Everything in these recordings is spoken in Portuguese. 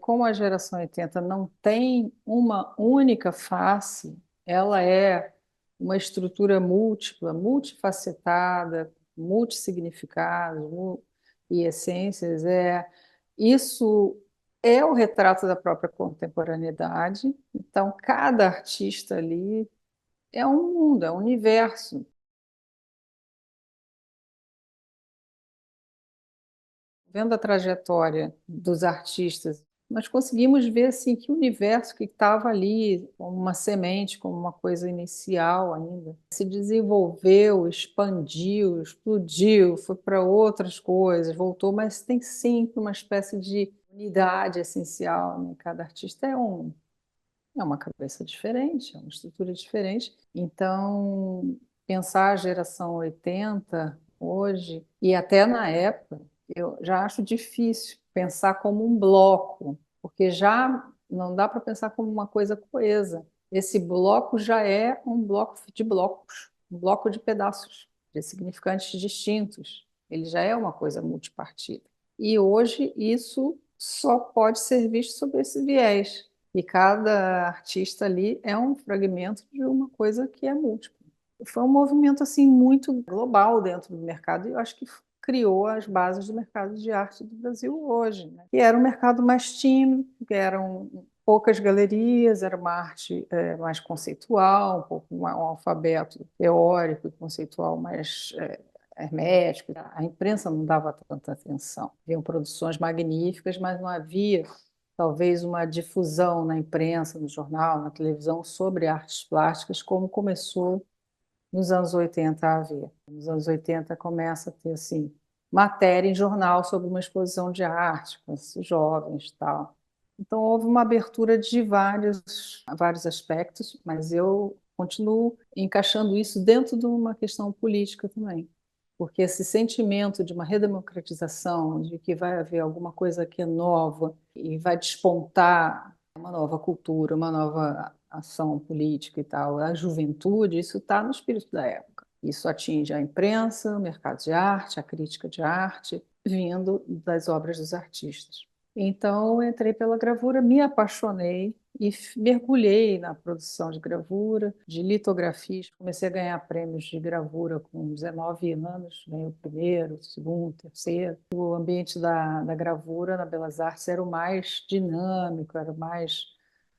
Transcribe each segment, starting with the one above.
como a geração 80 não tem uma única face, ela é uma estrutura múltipla, multifacetada, multissignificados e essências. Isso é o retrato da própria contemporaneidade. Então, cada artista ali é um mundo, é um universo. Vendo a trajetória dos artistas, nós conseguimos ver assim que o universo que estava ali, como uma semente, como uma coisa inicial ainda, se desenvolveu, expandiu, explodiu, foi para outras coisas, voltou, mas tem sempre uma espécie de unidade essencial, né? Cada artista é uma cabeça diferente, é uma estrutura diferente. Então, pensar a geração 80 hoje, e até na época, eu já acho difícil pensar como um bloco, porque já não dá para pensar como uma coisa coesa. Esse bloco já é um bloco de blocos, um bloco de pedaços, de significantes distintos. Ele já é uma coisa multipartida. E hoje isso só pode ser visto sob esse viés. E cada artista ali é um fragmento de uma coisa que é múltipla. Foi um movimento assim muito global dentro do mercado e eu acho que criou as bases do mercado de arte do Brasil hoje, né? E era um mercado mais tímido, que eram poucas galerias, era uma arte mais conceitual, um pouco um alfabeto teórico e conceitual mais hermético. A imprensa não dava tanta atenção. Haviam produções magníficas, mas não havia talvez uma difusão na imprensa, no jornal, na televisão sobre artes plásticas, como começou nos anos 80 a haver. Nos anos 80 começa a ter assim matéria em jornal sobre uma exposição de arte com esses jovens e tal. Então houve uma abertura de vários aspectos, mas eu continuo encaixando isso dentro de uma questão política também. Porque esse sentimento de uma redemocratização, de que vai haver alguma coisa que é nova e vai despontar uma nova cultura, uma nova ação política e tal, a juventude, isso está no espírito da época. Isso atinge a imprensa, o mercado de arte, a crítica de arte, vindo das obras dos artistas. Então, eu entrei pela gravura, me apaixonei e mergulhei na produção de gravura, de litografias. Comecei a ganhar prêmios de gravura com 19 anos, ganhei o primeiro, o segundo, o terceiro. O ambiente da gravura na Belas Artes era o mais dinâmico, era o mais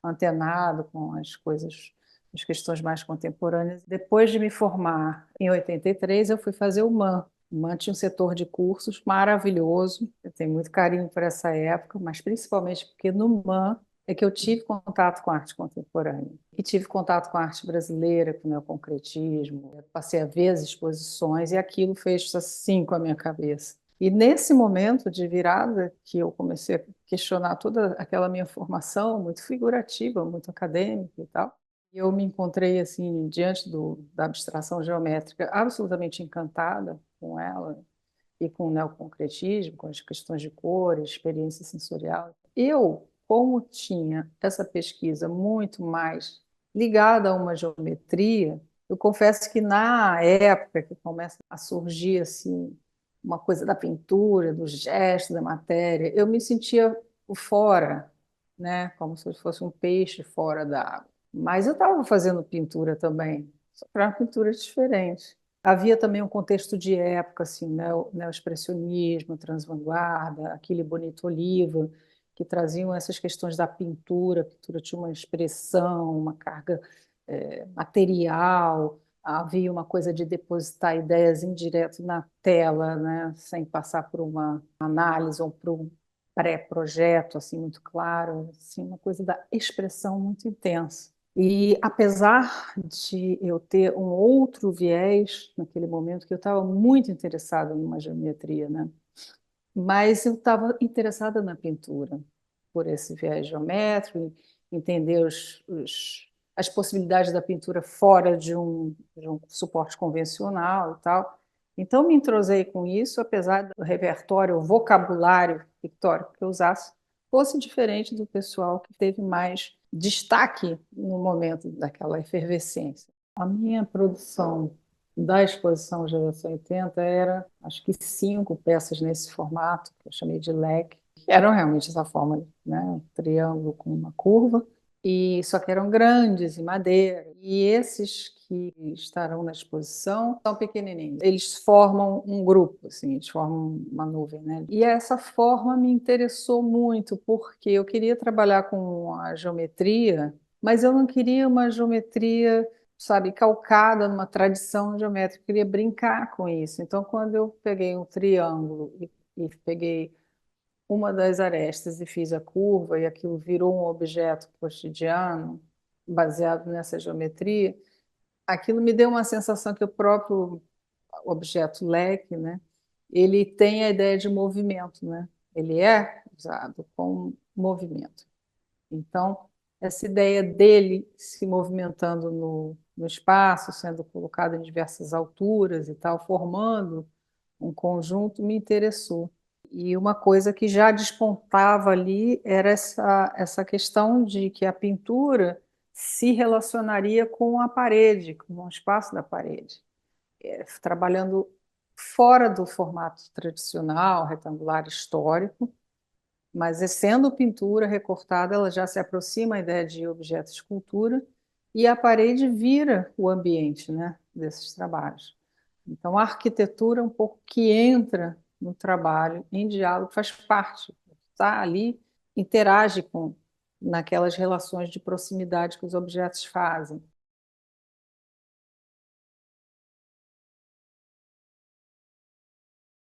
antenado com as coisas, as questões mais contemporâneas. Depois de me formar em 83, eu fui fazer o MAN. O MAN tinha um setor de cursos maravilhoso. Eu tenho muito carinho por essa época, mas principalmente porque no MAN é que eu tive contato com a arte contemporânea e tive contato com a arte brasileira, com o neoconcretismo. Eu passei a ver as exposições e aquilo fez assim com a minha cabeça. E nesse momento de virada que eu comecei a questionar toda aquela minha formação muito figurativa, muito acadêmica e tal, eu me encontrei assim diante da abstração geométrica absolutamente encantada com ela e com o neoconcretismo, com as questões de cores, experiência sensorial. Eu, como tinha essa pesquisa muito mais ligada a uma geometria, eu confesso que na época que começa a surgir assim uma coisa da pintura, do gesto, da matéria, eu me sentia fora, né, como se eu fosse um peixe fora da água. Mas eu estava fazendo pintura também, só que era uma pintura diferente. Havia também um contexto de época, assim, né? O expressionismo, transvanguarda, aquele Bonito Oliva, que traziam essas questões da pintura. A pintura tinha uma expressão, uma carga material, havia uma coisa de depositar ideias indireto na tela, né? Sem passar por uma análise ou por um pré-projeto assim muito claro, assim, uma coisa da expressão muito intensa. E apesar de eu ter um outro viés naquele momento, que eu estava muito interessada numa geometria, né? Mas eu estava interessada na pintura, por esse viés geométrico, entender as possibilidades da pintura fora de um suporte convencional e tal. Então, me entrosei com isso, apesar do repertório, o vocabulário pictórico que eu usasse, fosse diferente do pessoal que teve mais destaque no momento daquela efervescência. A minha produção da exposição Geração 80 era, acho que 5 peças nesse formato, que eu chamei de leque, Eram realmente essa forma, né? Um triângulo com uma curva, e só que eram grandes em madeira. E esses que estarão na exposição são pequenininhos. Eles formam um grupo, assim, eles formam uma nuvem, né? E essa forma me interessou muito, porque eu queria trabalhar com a geometria, mas eu não queria uma geometria, sabe, calcada numa tradição geométrica. Eu queria brincar com isso. Então, quando eu peguei um triângulo e peguei uma das arestas e fiz a curva, e aquilo virou um objeto cotidiano, baseado nessa geometria, aquilo me deu uma sensação que o próprio objeto leque, né, ele tem a ideia de movimento, né? Ele é usado com movimento. Então, essa ideia dele se movimentando no espaço, sendo colocado em diversas alturas e tal, formando um conjunto, me interessou. E uma coisa que já despontava ali era essa questão de que a pintura se relacionaria com a parede, com o espaço da parede, trabalhando fora do formato tradicional, retangular, histórico, mas sendo pintura recortada, ela já se aproxima à ideia de objeto de escultura e a parede vira o ambiente, né, desses trabalhos. Então, a arquitetura é um pouco que entra no trabalho em diálogo, faz parte, está ali, interage com naquelas relações de proximidade que os objetos fazem.